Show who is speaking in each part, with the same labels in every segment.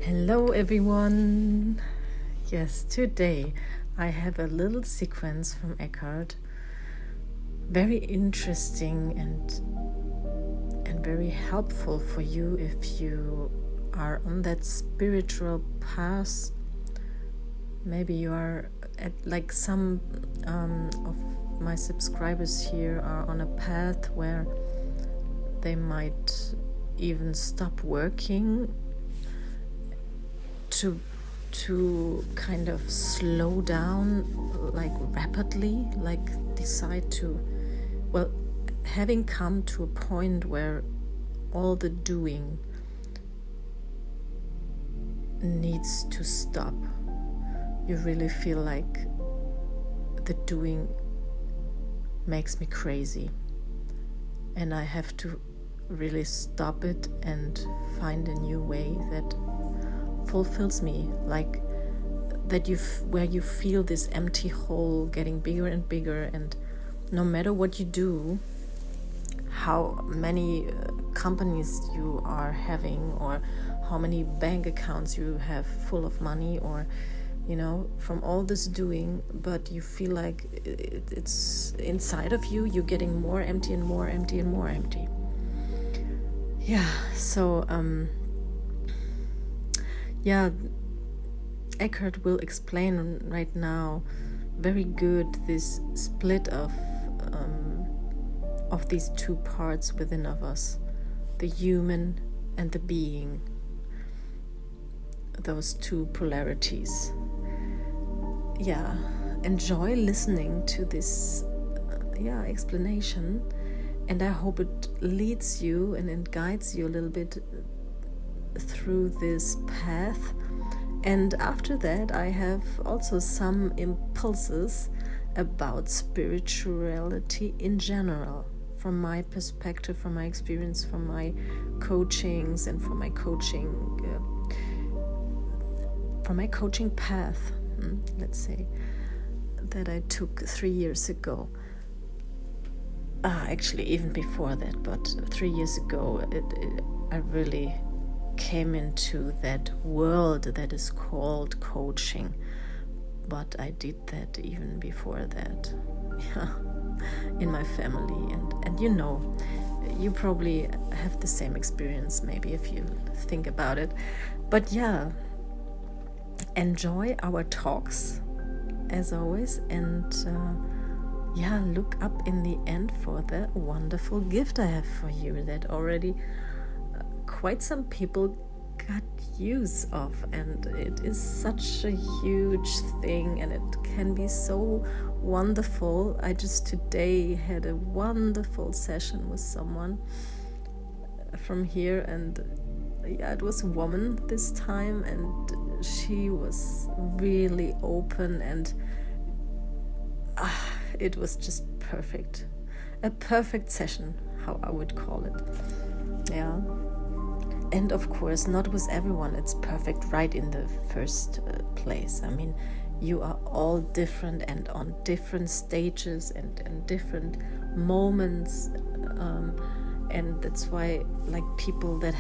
Speaker 1: Hello everyone. Yes, today I have a little sequence from Eckhart. Very interesting and very helpful for you if you are on that spiritual path. Maybe you are at like some of my subscribers here are on a path where they might even stop working to kind of slow down like rapidly, like decide to, well, having come to a point where all the doing needs to stop. You really feel like the doing makes me crazy and I have to really stop it and find a new way that fulfills me, like that where you feel this empty hole getting bigger and bigger, and no matter what you do, how many companies you are having or how many bank accounts you have full of money, or from all this doing, but you feel like it's inside of you, you're getting more empty and more empty and more empty. Eckhart will explain right now very good this split of these two parts within of us, the human and the being, those two polarities. Enjoy listening to this explanation, and I hope it leads you and it guides you a little bit through this path. And after that, I have also some impulses about spirituality in general, from my perspective, from my experience, from my coachings, and from my coaching path, let's say, that I took 3 years ago. Actually, even before that, but 3 years ago, I really came into that world that is called coaching, but I did that even before that, in my family, and you probably have the same experience, maybe, if you think about it. But enjoy our talks as always, and look up in the end for the wonderful gift I have for you that already quite some people got use of, and it is such a huge thing and it can be so wonderful. I just today had a wonderful session with someone from here, and it was a woman this time, and she was really open, and it was just perfect. A perfect session, how I would call it. And of course, not with everyone it's perfect right in the first place. I mean, you are all different and on different stages and different moments, and that's why, like, people that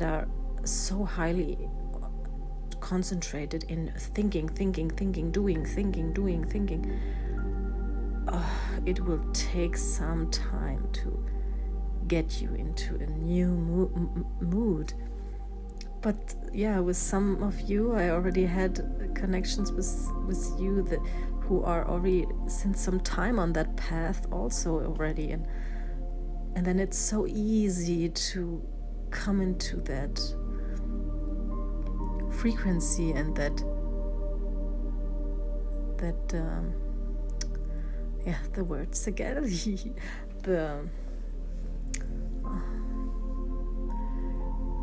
Speaker 1: are so highly concentrated in thinking, doing, it will take some time to get you into a new mood. But with some of you, I already had connections with you who are already since some time on that path also already, and then it's so easy to come into that frequency and that the words again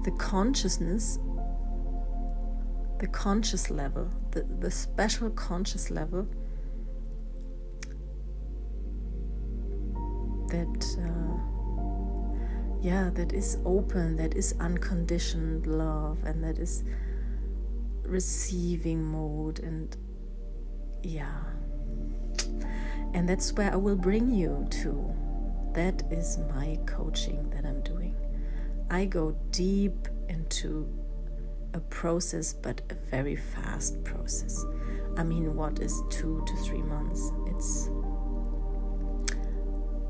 Speaker 1: the consciousness, the conscious level, the special conscious level that is open, that is unconditioned love, and that is receiving mode, and that's where I will bring you to. That is my coaching that I'm doing. I go deep into a process, but a very fast process. I mean, what is 2 to 3 months?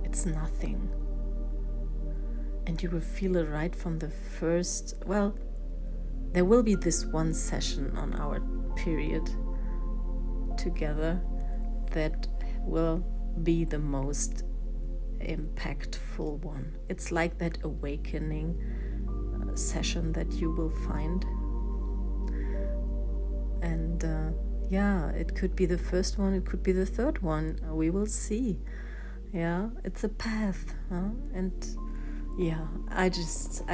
Speaker 1: It's nothing. And you will feel it right from the first, well, there will be this one session on our period together that will be the most impactful one. It's like that awakening session that you will find. And yeah, it could be the first one, it could be the third one. We will see. Yeah, it's a path. And yeah, I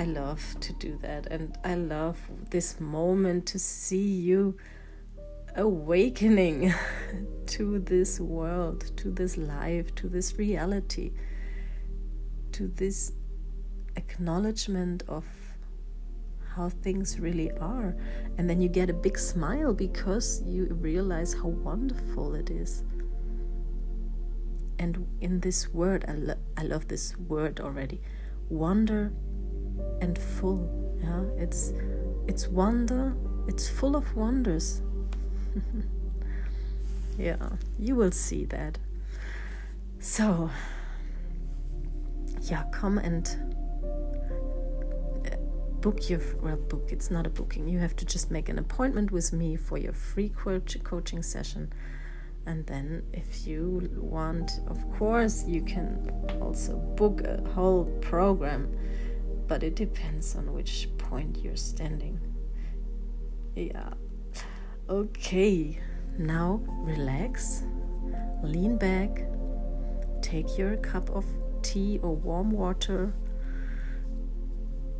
Speaker 1: love to do that. And I love this moment to see you awakening to this world, to this life, to this reality, to this acknowledgement of how things really are. And then you get a big smile because you realize how wonderful it is. And in this word, I love this word already, wonder and full. Yeah, it's wonder, it's full of wonders. Yeah, you will see that. So yeah, come and book it's not a booking. You have to just make an appointment with me for your free coaching session. And then if you want, of course, you can also book a whole program, but it depends on which point you're standing. Yeah. Okay, now relax, lean back, take your cup of tea or warm water,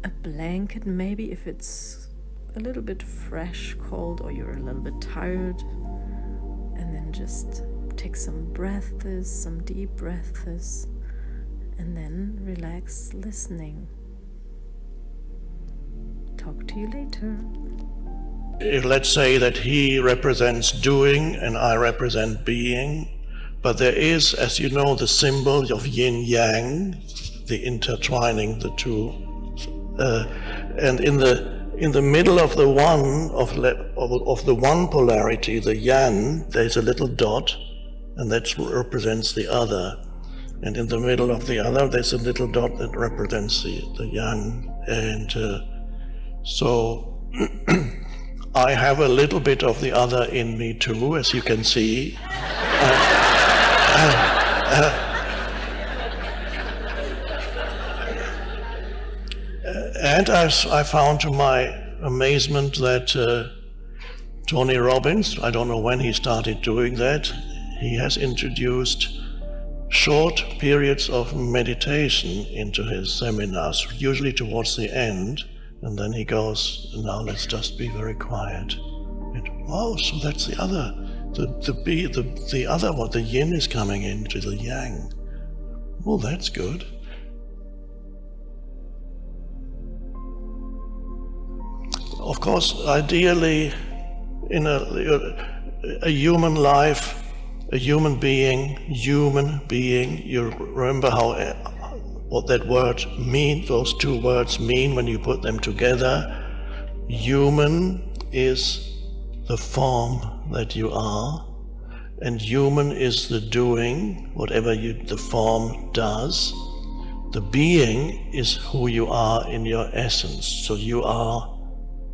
Speaker 1: a blanket maybe if it's a little bit fresh, cold, or you're a little bit tired. And then just take some breaths, some deep breaths, and then relax listening. Talk to you later.
Speaker 2: Let's say that he represents doing and I represent being, but there is, as you know, the symbol of yin-yang, the intertwining the two. And in the middle of the one of the one polarity, the yang, there's a little dot, and that represents the other. And in the middle of the other, there's a little dot that represents the yang. And so I have a little bit of the other in me too, as you can see. And I found to my amazement that Tony Robbins, I don't know when he started doing that, he has introduced short periods of meditation into his seminars, usually towards the end, and then he goes, now let's just be very quiet. And wow, so that's the other, the other one, the yin is coming into the yang. Well, that's good. Of course, ideally, in a human life, a human being, you remember what that word means, those two words mean when you put them together. Human is the form that you are, and human is the doing, whatever the form does. The being is who you are in your essence. So you are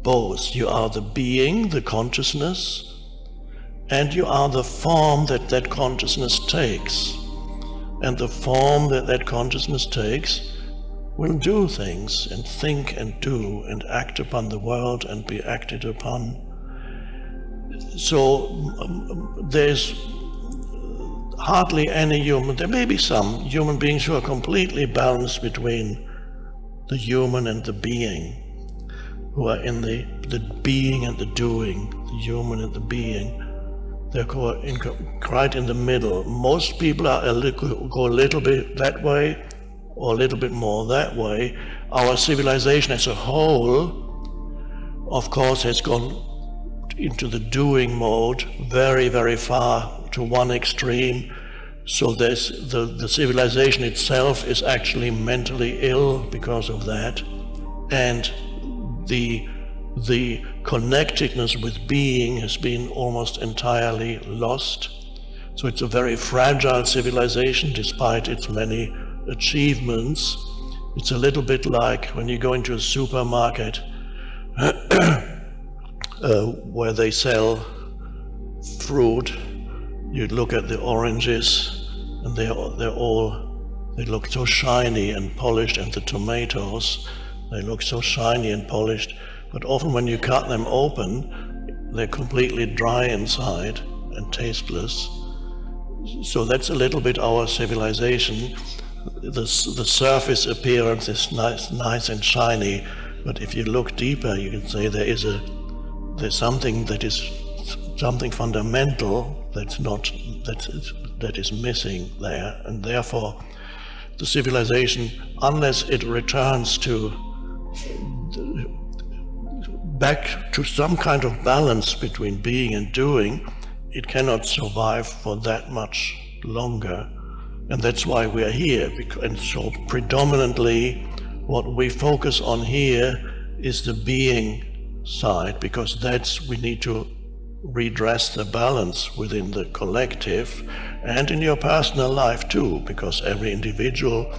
Speaker 2: both. You are the being, the consciousness, and you are the form that that consciousness takes. And the form that that consciousness takes will do things and think and do and act upon the world and be acted upon. So there's hardly any human, there may be some human beings who are completely balanced between the human and the being, who are in the being and the doing, the human and the being. They're right in the middle. Most people go a little bit that way or a little bit more that way. Our civilization as a whole, of course, has gone into the doing mode very, very far to one extreme. So there's the civilization itself is actually mentally ill because of that. and the connectedness with being has been almost entirely lost. So it's a very fragile civilization despite its many achievements. It's a little bit like when you go into a supermarket where they sell fruit. You look at the oranges and they look so shiny and polished, and the tomatoes, they look so shiny and polished, but often when you cut them open, they're completely dry inside and tasteless. So that's a little bit our civilization. The surface appearance is nice and shiny, but if you look deeper, you can say there's something that is something fundamental that is missing there, and therefore the civilization, unless it returns back to some kind of balance between being and doing, it cannot survive for that much longer. And that's why we are here. And so predominantly what we focus on here is the being side, because we need to redress the balance within the collective and in your personal life too, because every individual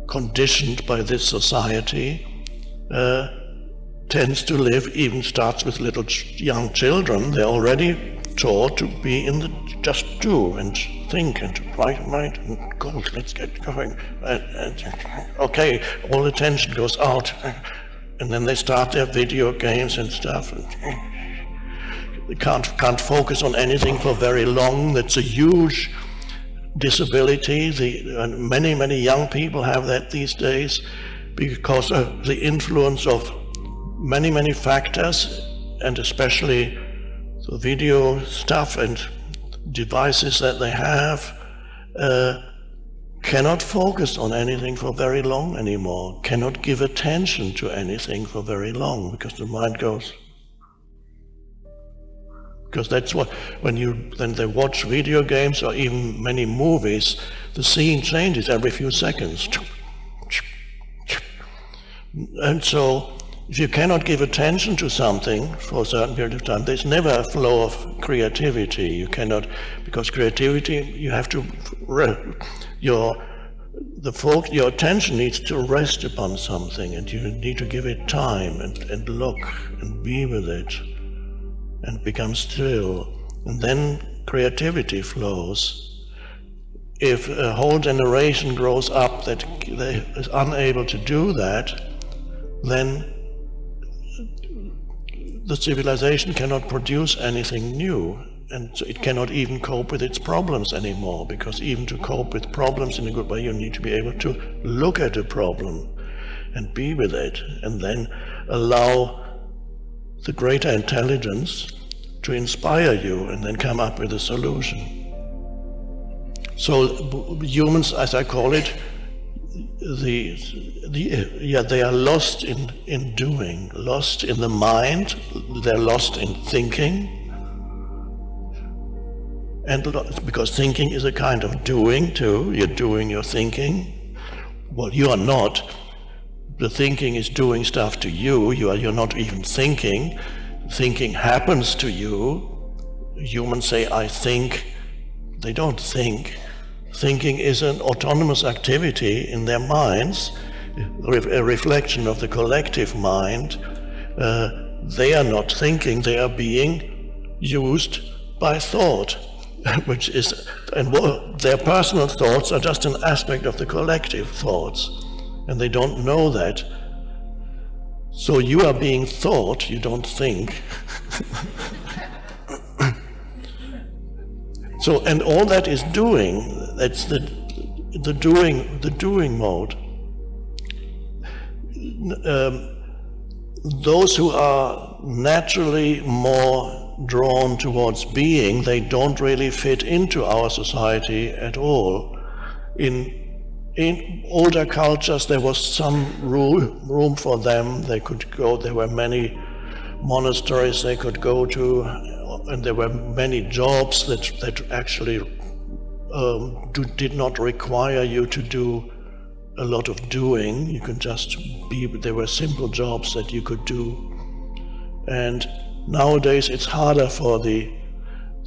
Speaker 2: conditioned by this society tends to live, even starts with little young children. They're already taught to be just do and think and right, and go, let's get going. Okay, all attention goes out, and then they start their video games and stuff. And they can't focus on anything for very long. That's a huge disability. Many young people have that these days because of the influence of many factors, and especially the video stuff and devices that they have, cannot focus on anything for very long anymore, cannot give attention to anything for very long, because the mind goes. Because that's what, when they watch video games or even many movies, the scene changes every few seconds. And so, if you cannot give attention to something for a certain period of time, there's never a flow of creativity. You cannot, because creativity, you have to, your attention needs to rest upon something, and you need to give it time and look and be with it and become still, and then creativity flows. If a whole generation grows up that is unable to do that, then the civilization cannot produce anything new, and so it cannot even cope with its problems anymore, because even to cope with problems in a good way, you need to be able to look at a problem and be with it, and then allow the greater intelligence to inspire you and then come up with a solution. So humans, as I call it, they are lost in doing, lost in the mind, they're lost in thinking, and because thinking is a kind of doing too. You're doing your thinking. Well, you are not. The thinking is doing stuff to you. You're not even thinking. Thinking happens to you. Humans say, I think. They don't think. Thinking is an autonomous activity in their minds, a reflection of the collective mind. They are not thinking, they are being used by thought, which is, and their personal thoughts are just an aspect of the collective thoughts, and they don't know that. So you are being thought, you don't think. So, and all that is doing, that's the doing mode. Those who are naturally more drawn towards being, they don't really fit into our society at all. In older cultures, there was some room for them. They could go, there were many monasteries they could go to, and there were many jobs that actually did not require you to do a lot of doing. You can just be, there were simple jobs that you could do. And nowadays it's harder for the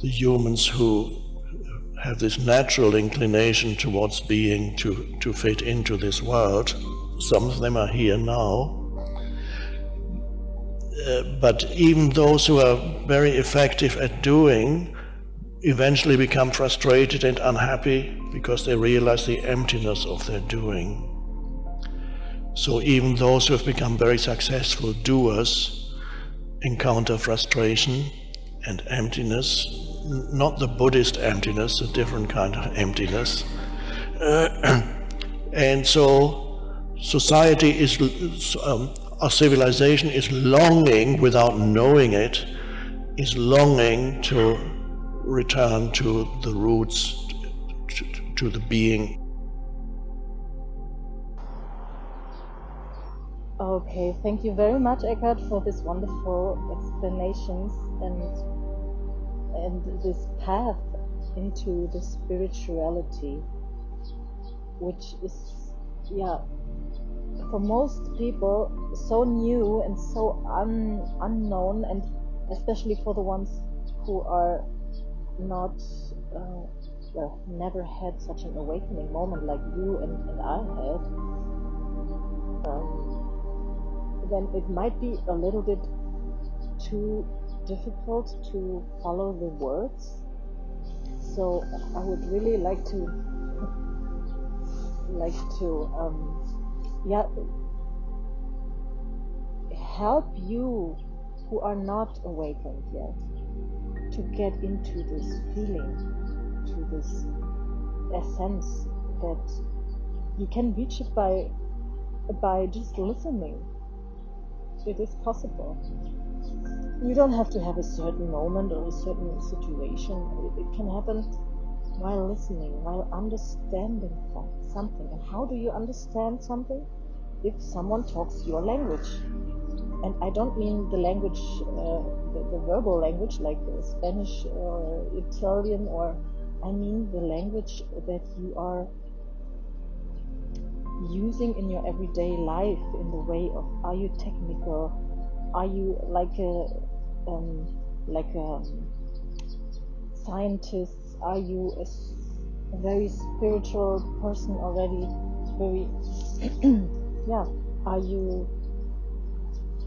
Speaker 2: humans who have this natural inclination towards being, to fit into this world. Some of them are here now. But even those who are very effective at doing eventually become frustrated and unhappy because they realize the emptiness of their doing. So even those who have become very successful doers encounter frustration and emptiness, not the Buddhist emptiness, a different kind of emptiness. And so society is, our civilization is longing, without knowing it, is longing to return to the roots, to the being.
Speaker 3: Okay, thank you very much, Eckhart, for this wonderful explanations and this path into the spirituality, which is, yeah, for most people so new and so unknown, and especially for the ones who are not, well, never had such an awakening moment like you and I had. Then it might be a little bit too difficult to follow the words. So I would really like to help you who are not awakened yet to get into this feeling, to this essence that you can reach it by just listening. It is possible. You don't have to have a certain moment or a certain situation. It can happen while listening, while understanding something. And how do you understand something? If someone talks your language. And I don't mean the language, the verbal language like Spanish or Italian, or I mean the language that you are using in your everyday life, in the way of, are you technical, are you like a scientist, are you a very spiritual person already, very yeah, are you,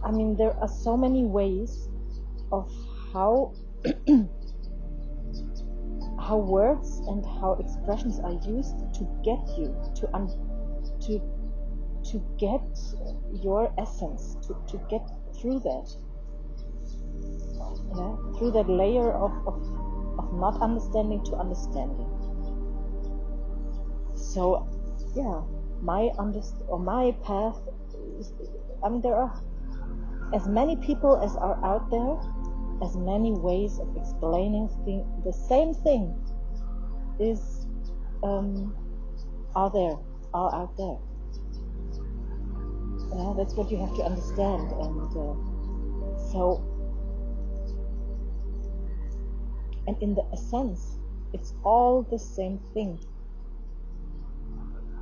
Speaker 3: I mean, there are so many ways of how how words and how expressions are used to get you to get your essence, to get through that, through that layer of not understanding to understanding. So, yeah, my path is, I mean, there are as many people as are out there, as many ways of explaining the same thing is are out there. That's what you have to understand, and in the essence, it's all the same thing.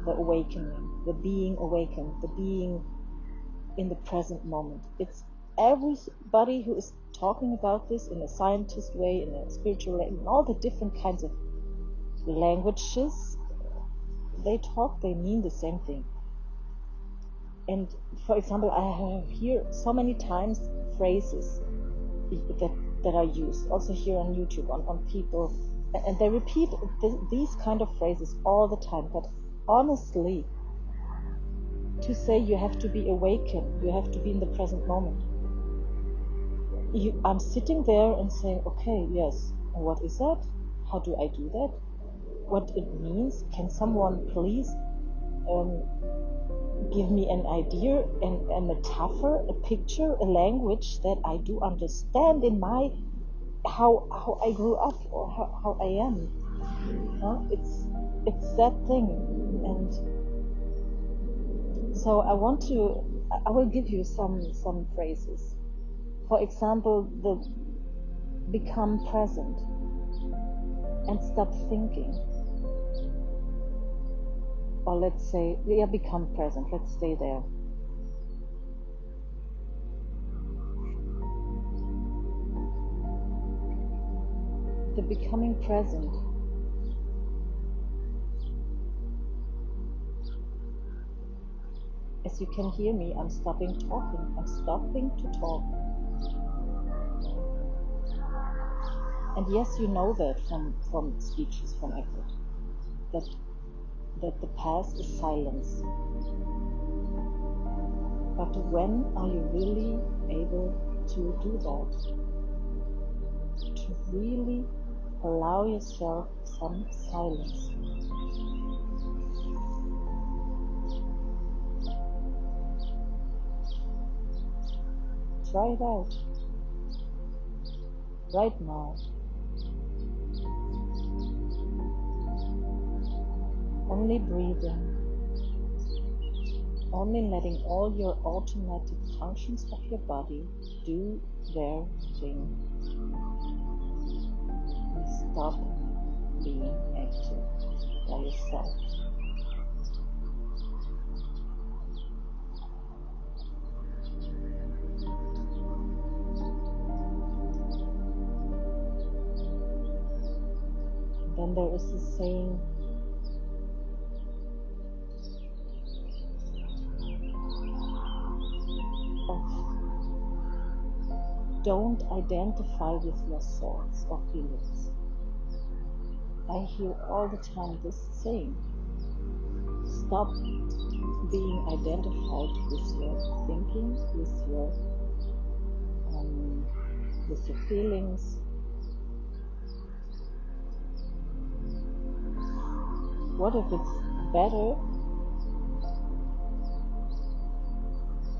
Speaker 3: The awakening, the being awakened, the being in the present moment. It's everybody who is talking about this in a scientist way, in a spiritual way, in all the different kinds of languages they mean the same thing. And for example, I have heard so many times phrases that are used, also here on YouTube, on people, and they repeat these kind of phrases all the time. But honestly, to say you have to be awakened, you have to be in the present moment, I'm sitting there and saying, okay, yes, what is that? How do I do that? What it means? Can someone please give me an idea, a metaphor, a picture, a language that I do understand in my how I grew up, or how I am. It's that thing. And so I will give you some phrases. For example, the become present and stop thinking. or let's say, yeah, become present. Let's stay there. The becoming present as you can hear me, I'm stopping talking. I'm stopping to talk. And yes, you know that from speeches from Eckhart, that the past is silence. But when are you really able to do that? To really allow yourself some silence. Try it out. Right now. Only breathing. Only letting all your automatic functions of your body do their thing. And stop being active by yourself. Then there is this saying, don't identify with your thoughts or feelings. I hear all the time this saying. Stop being identified with your thinking, with your feelings. What if it's better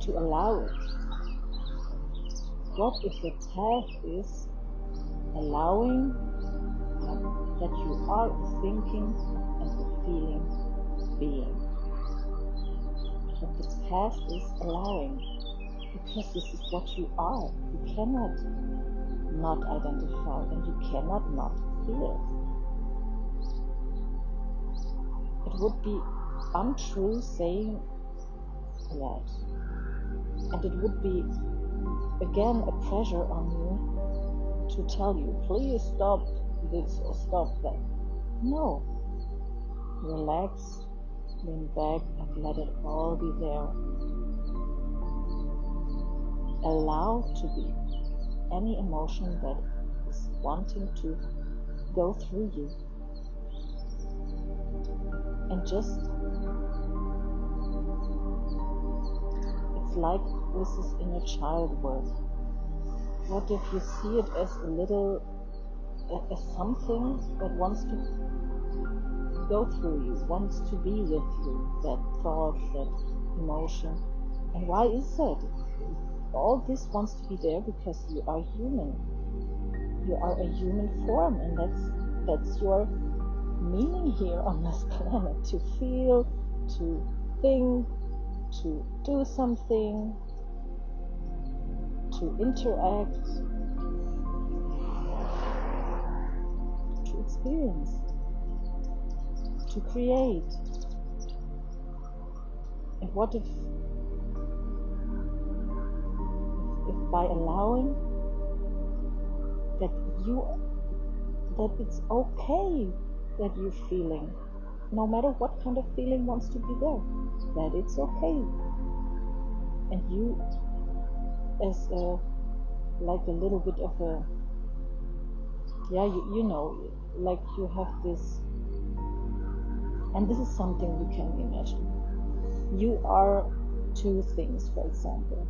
Speaker 3: to allow it? What if the path is allowing that you are a thinking and a feeling being? That the path is allowing, because this is what you are. You cannot not identify, and you cannot not feel. It would be untrue saying that, and it would be again a pressure on you to tell you, please stop this or stop that. No. Relax, lean back, and let it all be there. Allow to be any emotion that is wanting to go through you. And just, it's like with this inner child work. What if you see it as a little, as something that wants to go through you, wants to be with you, that thought, that emotion. And why is that? All this wants to be there because you are human. You are a human form, and that's your meaning here on this planet, to feel, to think, to do something, to interact, to experience, to create. And what if by allowing that it's okay that you're feeling, no matter what kind of feeling wants to be there, that it's okay. And you, as like a little bit of a, you know, like you have this, and this is something you can imagine. You are two things, for example.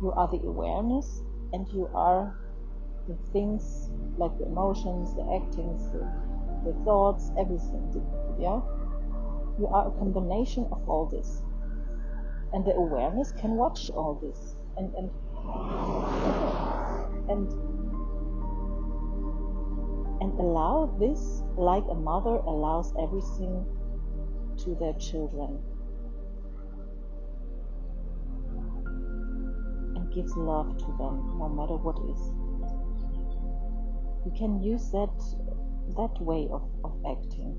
Speaker 3: You are the awareness, and you are the things, like the emotions, the actings, the thoughts, everything, yeah? You are a combination of all this. And the awareness can watch all this and allow this, like a mother allows everything to their children and gives love to them, no matter what is. You can use that way of acting.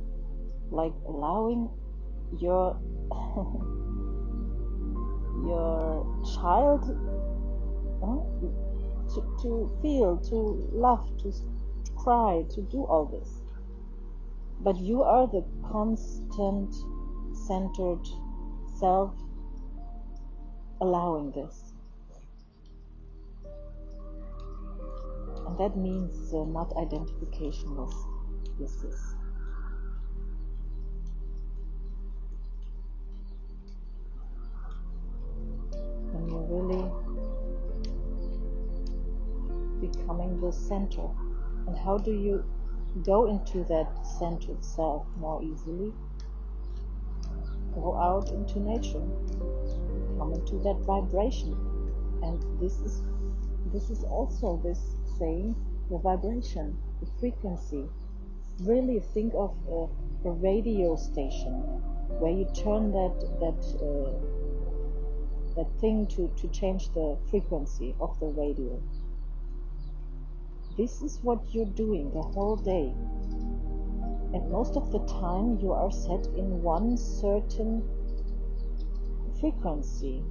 Speaker 3: like allowing your your child to feel, to love, to cry, to do all this. But you are the constant centered self allowing this. And that means not identification with this. When you're really becoming the center. And how do you go into that centered self more easily? Go out into nature. Come into that vibration. And this is also this saying, the vibration, the frequency. Really think of a radio station where you turn that thing to change the frequency of the radio. This is what you're doing the whole day. And most of the time you are set in one certain frequency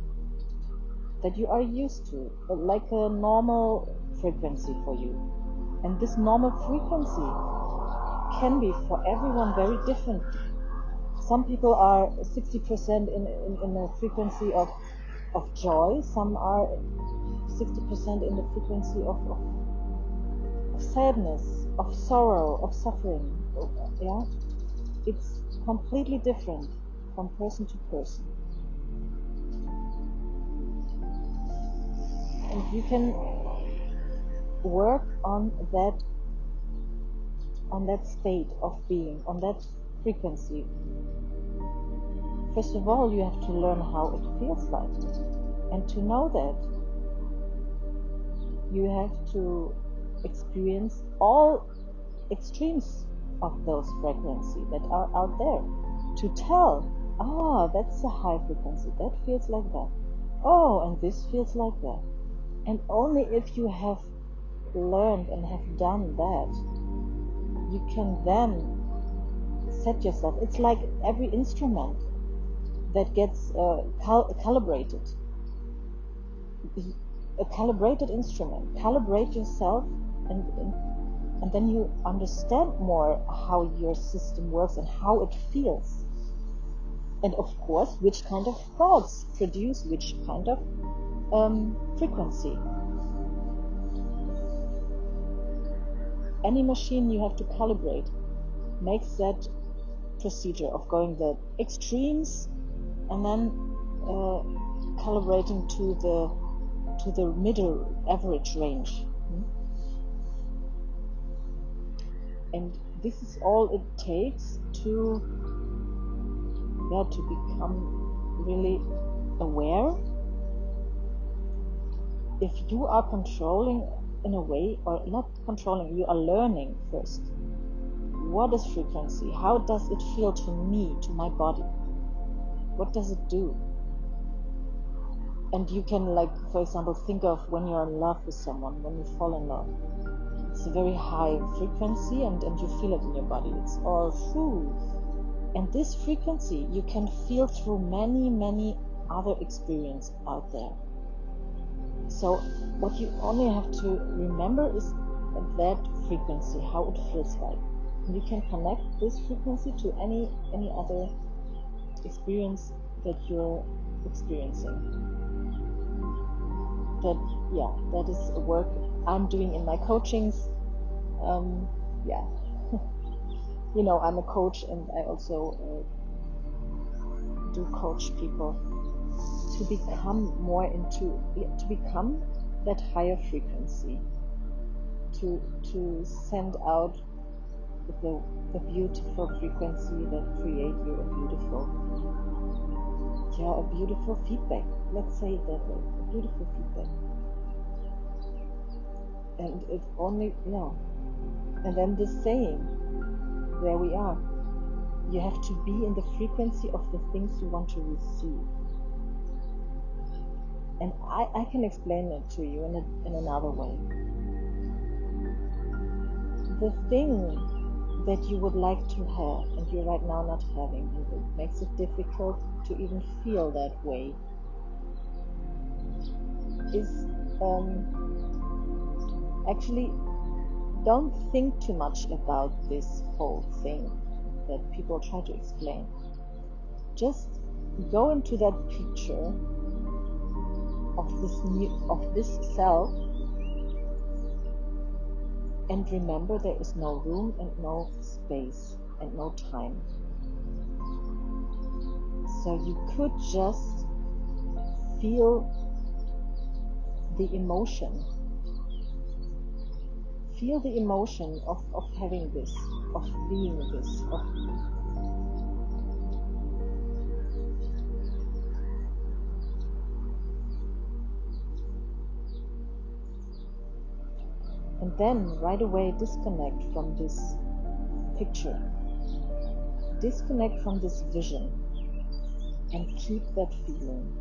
Speaker 3: that you are used to, like a normal frequency for you. And this normal frequency can be for everyone very different. Some people are 60% in a frequency of joy, some are 60% in the frequency of sadness, of sorrow, of suffering. Yeah, it's completely different from person to person. And you can work on that state of being, on that frequency. First of all, you have to learn how it feels like. And to know that, you have to experience all extremes of those frequencies that are out there. To tell, that's a high frequency, that feels like that. Oh, and this feels like that. And only if you have learned and have done that, you can then set yourself. It's like every instrument that gets calibrated. A calibrated instrument. Calibrate yourself, and then you understand more how your system works and how it feels. And of course, which kind of thoughts produce which kind of frequency. Any machine you have to calibrate makes that procedure of going the extremes and then calibrating to the middle average range. And this is all it takes to become really aware. If you are controlling in a way, or not controlling, you are learning first. What is frequency? How does it feel to me, to my body? What does it do? And you can, like, for example, think of when you're in love with someone, when you fall in love. It's a very high frequency and you feel it in your body. It's all through. And this frequency you can feel through many, many other experiences out there. So what you only have to remember is that frequency, how it feels like. And you can connect this frequency to any other experience that you're experiencing. That is a work I'm doing in my coachings. You know, I'm a coach, and I also do coach people to become more to become that higher frequency, to send out the beautiful frequency that create you a beautiful feedback. Let's say it that way, a beautiful feedback. And it only, and then the saying, there we are. You have to be in the frequency of the things you want to receive. And I can explain it to you in another way. The thing that you would like to have and you're right now not having, and it makes it difficult to even feel that way, is actually don't think too much about this whole thing that people try to explain. Just go into that picture of this self, and remember there is no room and no space and no time. So you could just feel the emotion. Feel the emotion of having this, of being this, of and then right away disconnect from this picture. Disconnect from this vision and keep that feeling.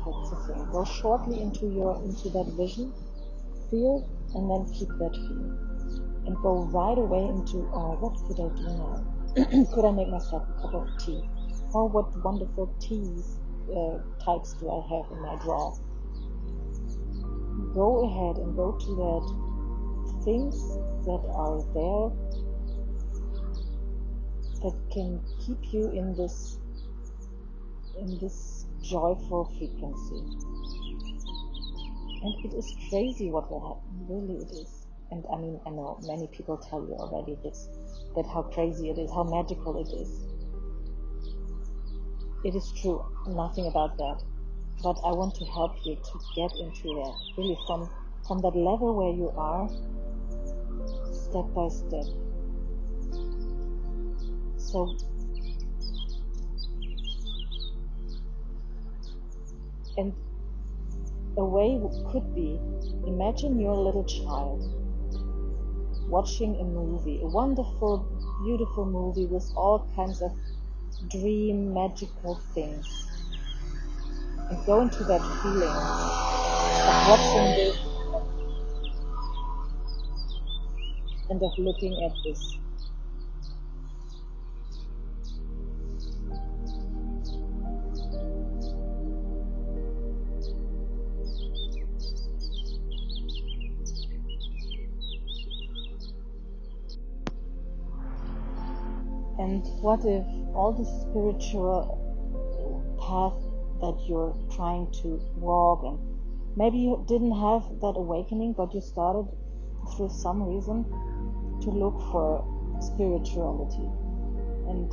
Speaker 3: That's the thing. Go shortly into that vision, feel, and then keep that feeling. And go right away into, oh, what could I do now? Could I make myself a cup of tea? Oh, what wonderful teas types do I have in my drawer? Go ahead and go to that things that are there that can keep you in this joyful frequency. And it is crazy what will happen, really it is. And I mean, I know many people tell you already this, that how crazy it is, how magical it is. It is true, nothing about that. But I want to help you to get into that, really from that level where you are, step by step. So, and a way could be, imagine you're a little child watching a movie, a wonderful, beautiful movie with all kinds of dream, magical things. And go into that feeling of watching this and of looking at this. And what if all the spiritual path that you're trying to walk, and maybe you didn't have that awakening, but you started through some reason to look for spirituality. And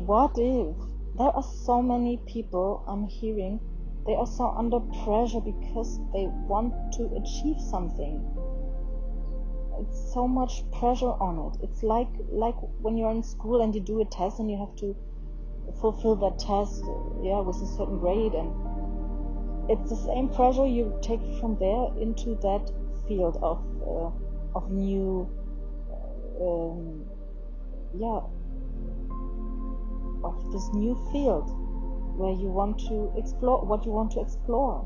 Speaker 3: what if there are so many people I'm hearing, they are so under pressure because they want to achieve something. It's so much pressure on it. It's like when you're in school and you do a test and you have to fulfill that test, with a certain grade, and it's the same pressure you take from there into that field of new, of this new field where you want to explore what you want to explore.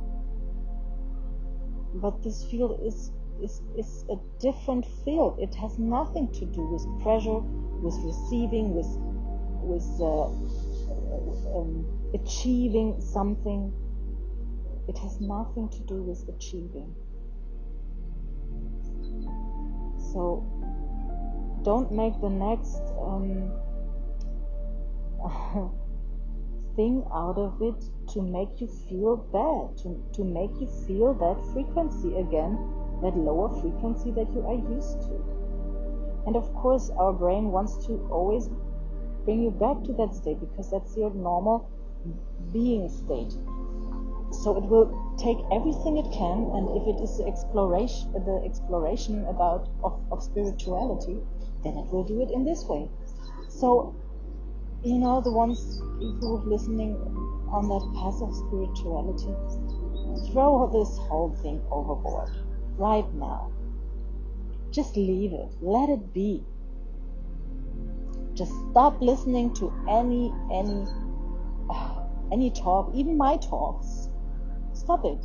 Speaker 3: But this field is a different field. It has nothing to do with pressure, with receiving, with achieving something. It has nothing to do with achieving. So don't make the next thing out of it to make you feel bad, to make you feel that frequency again, that lower frequency that you are used to. And of course our brain wants to always bring you back to that state because that's your normal being state. So it will take everything it can, and if it is the exploration of spirituality, then it will do it in this way. So, the ones who are listening on that path of spirituality, throw this whole thing overboard right now. Just leave it. Let it be. Just stop listening to any talk, even my talks. Stop it.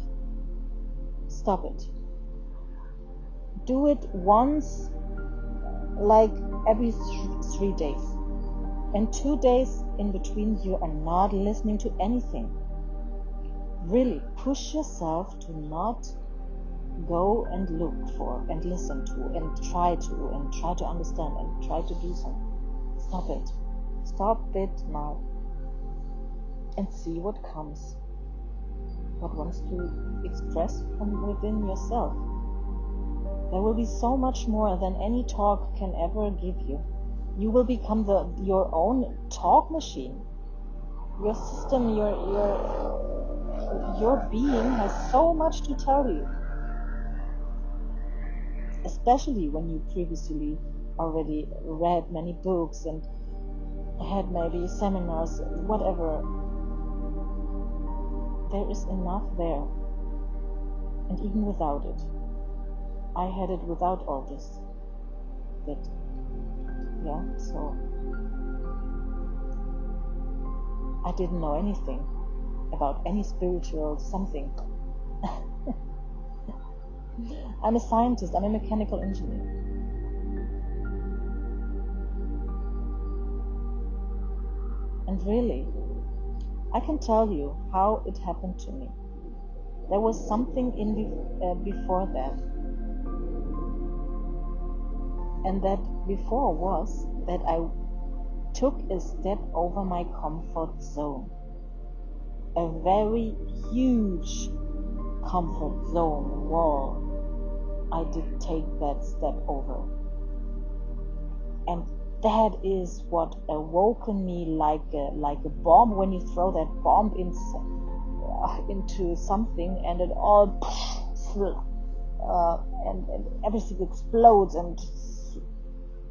Speaker 3: Stop it. Do it once, like every 3 days. And 2 days in between, you are not listening to anything. Really push yourself to not go and look for and listen to and try to understand and try to do something. Stop it. Stop it now. And see what comes. What wants to express from within yourself. There will be so much more than any talk can ever give you. You will become your own talk machine. Your system, your being has so much to tell you. Especially when you previously already read many books and had maybe seminars, whatever. There is enough there. And even without it. I had it without all this. So I didn't know anything about any spiritual something. I'm a scientist, I'm a mechanical engineer. And really, I can tell you how it happened to me. There was something before that. And that before was that I took a step over my comfort zone. A very huge comfort zone wall. I did take that step over. And that is what awoken me like a bomb when you throw that bomb into something and it all and everything explodes, and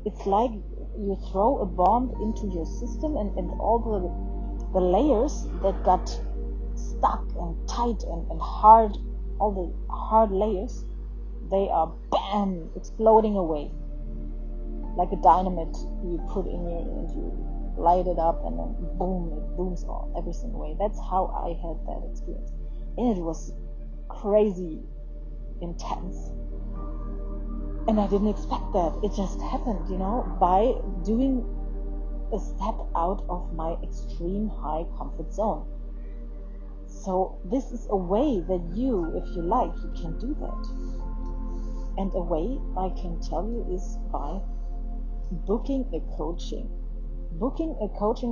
Speaker 3: it's like you throw a bomb into your system and all the layers that got stuck and tight and hard, all the hard layers, they are bam exploding away like a dynamite you put in and you light it up and then boom, it booms all everything away. That's how I had that experience, and it was crazy intense. And I didn't expect that. It just happened, by doing a step out of my extreme high comfort zone. So this is a way that you, if you like, you can do that. And a way I can tell you is by booking a coaching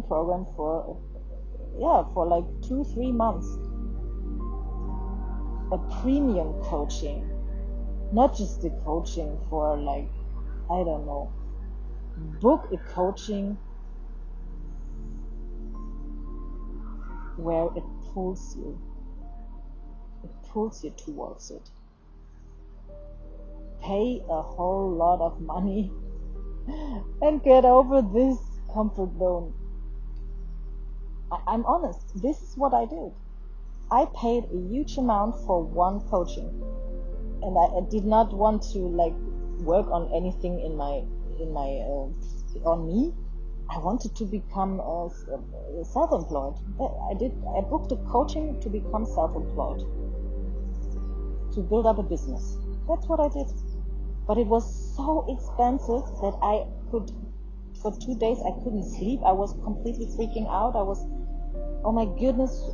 Speaker 3: program for like 2-3 months. A premium coaching. Not just the coaching for like, I don't know. Book a coaching where it pulls you. It pulls you towards it. Pay a whole lot of money and get over this comfort zone. I'm honest. This is what I did. I paid a huge amount for one coaching. And I did not want to like work on anything on me. I wanted to become self-employed. I booked a coaching to become self-employed, to build up a business. That's what I did. But it was so expensive that for 2 days I couldn't sleep. I was completely freaking out. I was, oh my goodness,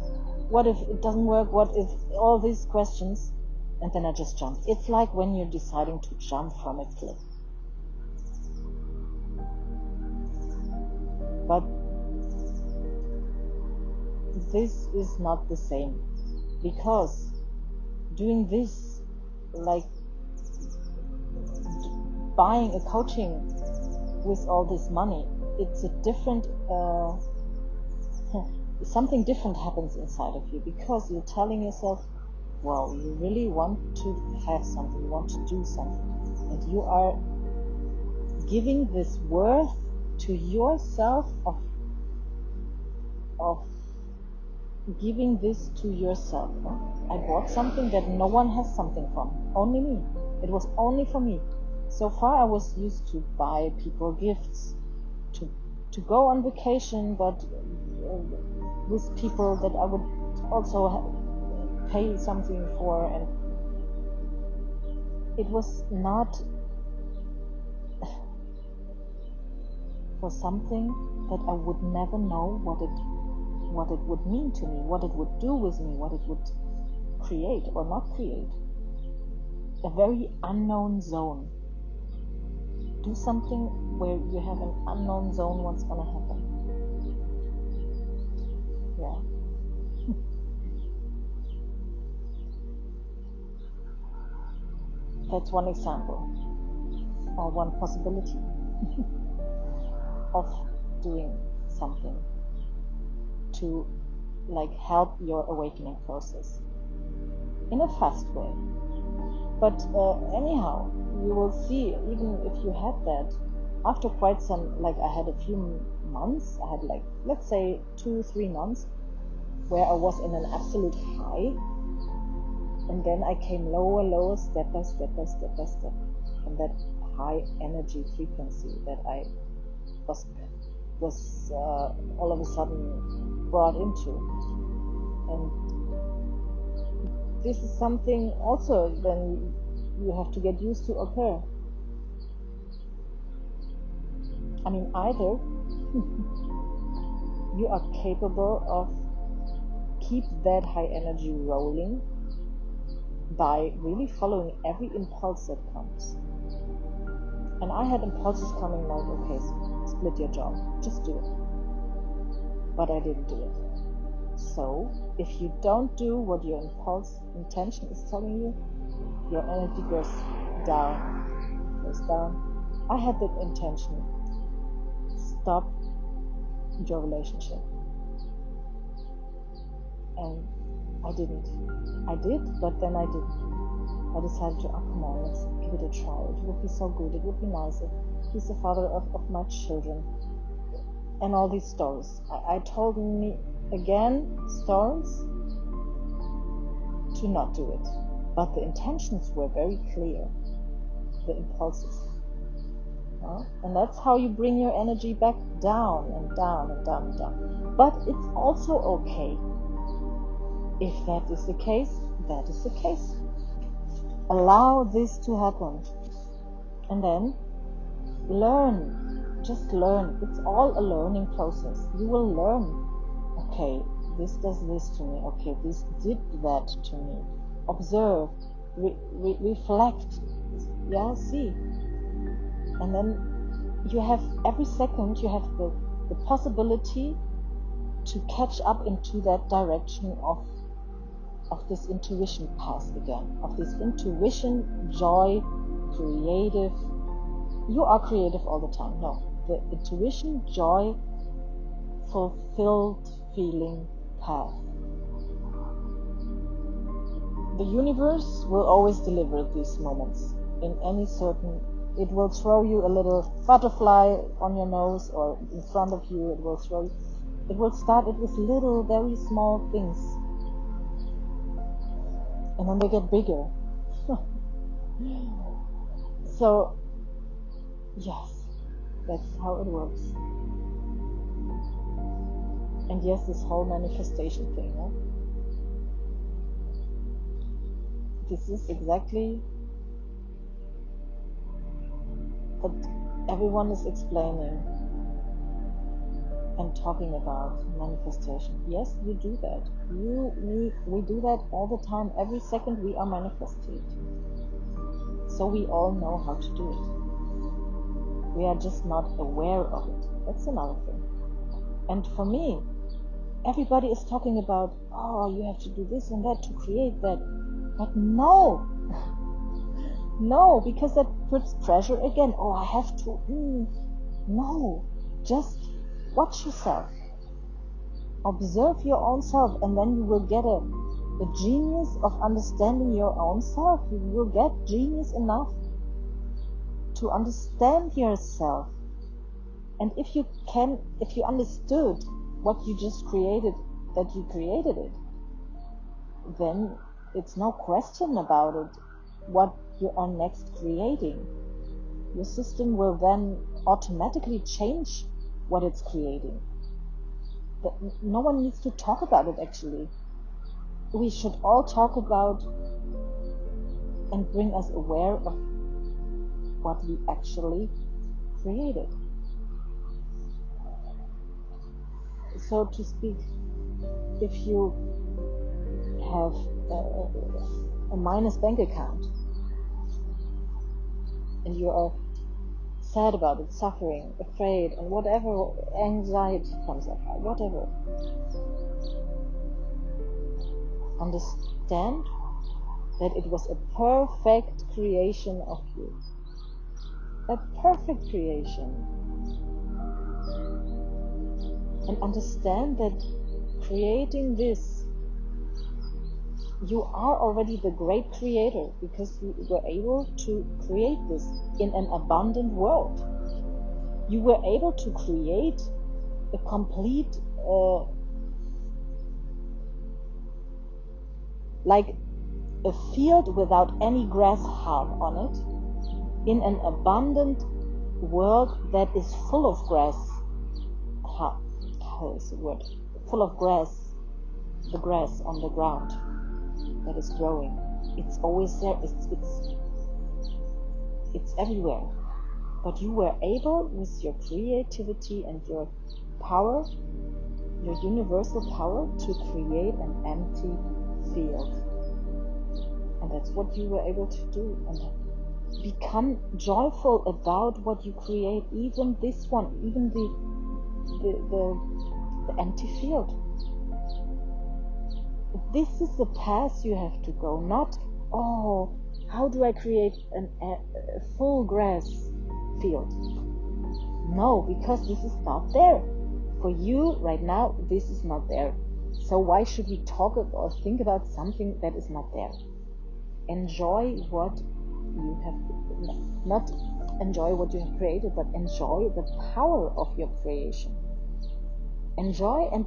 Speaker 3: what if it doesn't work? What if all these questions? And then I just jumped. It's like when you're deciding to jump from a cliff. But this is not the same. Because doing this, like buying a coaching with all this money, it's a different, something different happens inside of you. Because you're telling yourself, wow, you really want to have something, you want to do something, and you are giving this worth to yourself of giving this to yourself. I bought something that no one has something from, only me. It was only for me. So far I was used to buy people gifts, to to go on vacation, but with people that I would also pay something for, and it was not for something that I would never know what it would mean to me, what it would do with me, what it would create or not create. A very unknown zone. Do something where you have an unknown zone, what's gonna happen. Yeah. That's one example, or one possibility of doing something to help your awakening process in a fast way. But anyhow, you will see, even if you had that, after quite some, I had a few months, I had let's say 2-3 months, where I was in an absolute high, and then I came lower, step by step, from that high energy frequency that I was all of a sudden brought into. And this is something also then you have to get used to occur. I mean, either you are capable of keep that high energy rolling by really following every impulse that comes. And I had impulses coming okay, split your job, just do it. But I didn't do it. So, if you don't do what your intention is telling you, your energy goes down. I had that intention. Stop your relationship. And I didn't. I did, but then I didn't. I decided to, come on, let's give it a try. It would be so good. It would be nice if he's the father of my children. And all these stories. I told me again stories to not do it. But the intentions were very clear. The impulses. And that's how you bring your energy back down and down and down and down. But it's also okay. If that is the case, that is the case. Allow this to happen. And then learn. Just learn. It's all a learning process. You will learn. Okay, this does this to me. Okay, this did that to me. Observe. Reflect. Yeah, see. And then you have, every second, you have the possibility to catch up into that direction of this intuition path again, of this intuition, joy, creative. You are creative all the time. No, the intuition, joy, fulfilled feeling path. The universe will always deliver these moments in any certain. It will throw you a little butterfly on your nose or in front of you. It will start it with little, very small things. And then they get bigger. So, yes, that's how it works. And yes, this whole manifestation thing, this is exactly what everyone is explaining and talking about manifestation. Yes, you do that. You, me, we do that all the time. Every second we are manifesting. So we all know how to do it. We are just not aware of it. That's another thing. And for me, everybody is talking about, you have to do this and that to create that. But no. No, because that puts pressure again. I have to. No. Just watch yourself. Observe your own self, and then you will get a genius of understanding your own self. You will get genius enough to understand yourself. And if you understood what you just created, that you created it, then it's no question about it what you are next creating. Your system will then automatically change what it's creating. No one needs to talk about it actually. We should all talk about and bring us aware of what we actually created. So to speak, if you have a minus bank account and you are sad about it, suffering, afraid, and whatever anxiety comes up, whatever, understand that it was a perfect creation of you. A perfect creation. And understand that creating this, you are already the great creator, because you were able to create this in an abundant world. You were able to create a complete, like a field without any grass harm on it, in an abundant world that is full of grass. How is the word? Full of grass, the grass on the ground that is growing. It's always there. It's everywhere. But you were able, with your creativity and your power, your universal power, to create an empty field. And that's what you were able to do. And become joyful about what you create, even this one, even the empty field. This is the path you have to go, not, oh, how do I create a full grass field? No, because this is not there. For you right now, this is not there. So why should we talk or think about something that is not there? Enjoy what you have, not enjoy what you have created, but enjoy the power of your creation. Enjoy and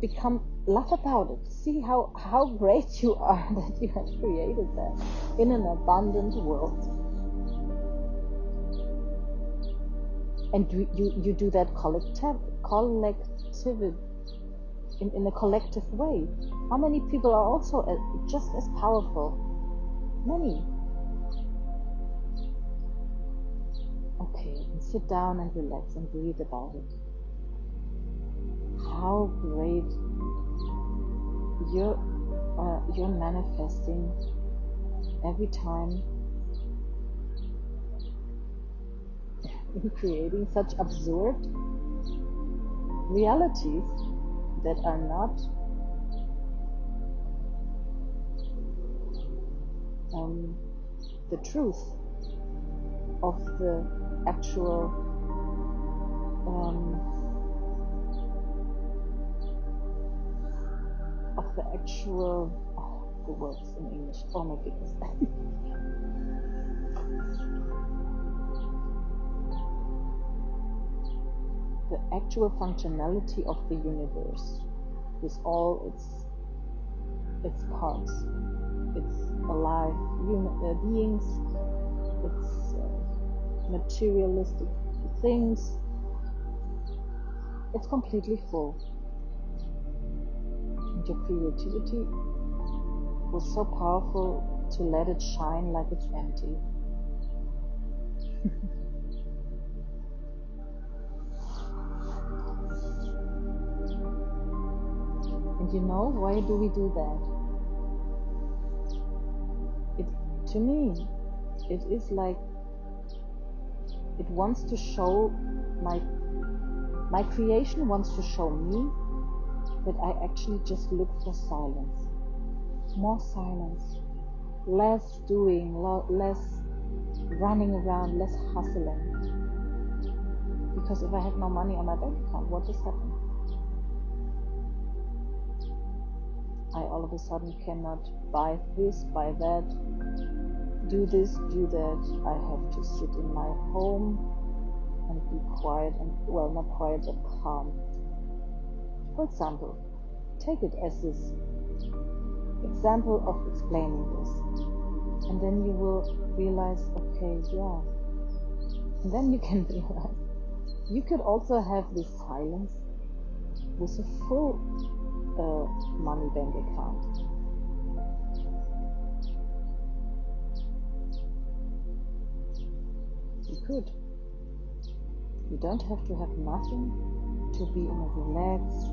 Speaker 3: laugh about it. See how great you are that you have created that in an abundant world. And you do that in a collective way. How many people are also just as powerful? Many. Okay, and sit down and relax and breathe about it. How great you're manifesting every time in creating such absurd realities that are not the truth of the actual the words in English. Oh my goodness. The actual functionality of the universe with all its parts, its alive beings, its materialistic things. It's completely full. And your creativity was so powerful to let it shine like it's empty. And you know, why do we do that? To me, it is like it wants to show my creation wants to show me that I actually just look for silence. More silence, less doing, less running around, less hustling. Because if I have no money on my bank account, what just happened? I all of a sudden cannot buy this, buy that, do this, do that. I have to sit in my home and be quiet and, well, not quiet, but calm. For example, take it as this example of explaining this. And then you will realize, okay, yeah. And then you can realize You could also have this silence with a full money bank account. You could. You don't have to have nothing to be in a relaxed,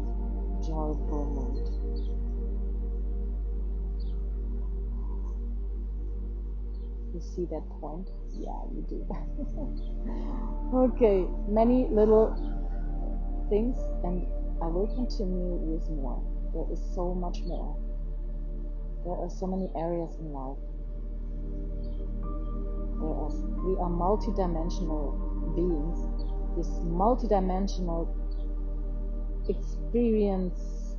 Speaker 3: joyful mood. You see that point? Yeah, you do. Okay, many little things, and I will continue with more. There is so much more. There are so many areas in life. We are multidimensional beings with multidimensional experience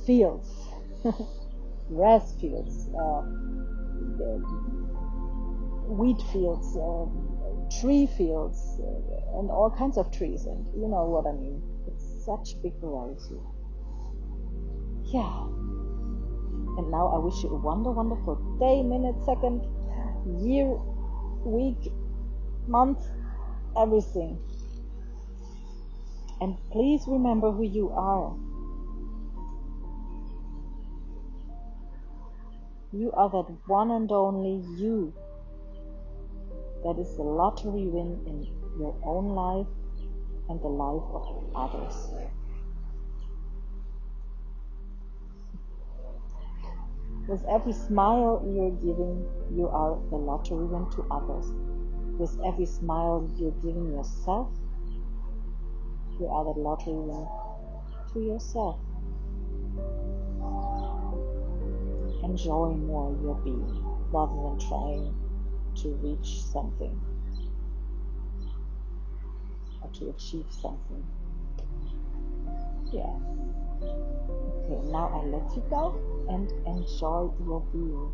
Speaker 3: fields, grass fields, wheat fields, tree fields, and all kinds of trees, and you know what I mean. It's such big variety. Yeah. And now I wish you a wonderful day, minute, second, year, week, month, everything. And please remember who you are. You are that one and only you. That is the lottery win in your own life and the life of others. With every smile you're giving, you are the lottery win to others. With every smile you're giving yourself, you are the lottery win to yourself. Enjoy more your being rather than trying to reach something or to achieve something. Yeah. Okay, now I let you go and enjoy your being.